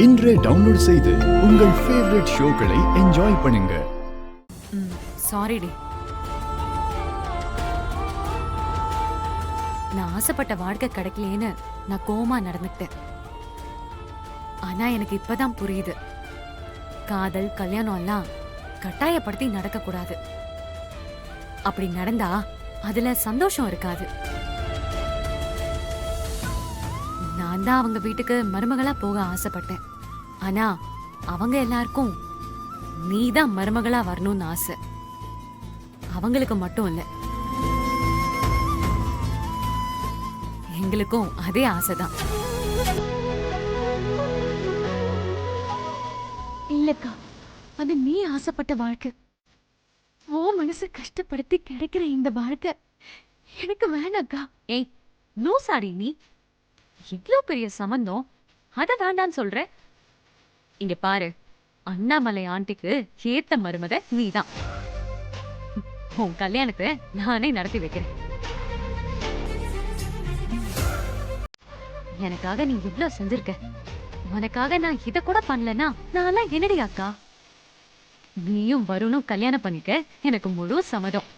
இன்றே டவுன்லோட் செய்து உங்கள் ஃபேவரட் ஷோக்களை என்ஜாய் பண்ணுங்க. சாரிடி, நான் ஆசைப்பட்ட வாழ்க்கை கிடைக்கலேன்னு நான் கோமா நடந்துக்கிட்டேன். ஆனா எனக்கு இப்பதான் புரியுது, காதல் கல்யாணம் எல்லாம் கட்டாயப்படுத்தி நடக்க கூடாது. அப்படி நடந்தா அதுல சந்தோஷம் இருக்காது. நான் தான் அவங்க வீட்டுக்கு மருமகளா போக ஆசைப்பட்டேன். ஆனா அவங்க எல்லாருக்கும் நீதான் மருமகளா வரணும்னு ஆசை. அவங்களுக்கு மட்டும் இல்ல, எங்களுக்கும் அதே ஆசைதான். இல்லக்கா, அது நீ ஆசைப்பட்ட வாழ்க்கை. ஓ மனசு கஷ்டப்படுத்தி கிடைக்கிற இந்த வாழ்க்கை எனக்கு வேணாக்கா. ஏய் லூசாடி நீ, இவ்ளோ பெரிய சம்பந்தம் அத வேண்டான்னு சொல்ற? இங்க பாரு, அண்ணாமலை ஆண்டிக்கு ஏத்த மருமக நீதான். உன் கல்யாணத்தை நானே நடத்தி வைக்கிறேன். எனக்காக நீ இவ்ளோ செஞ்சிருக்க, உனக்காக நான் இத கூட பண்ணலனா நான் என்னடி அக்கா? நீயும் வருணும் கல்யாணம் பண்ணிக்க எனக்கு முழு சம்மதம்.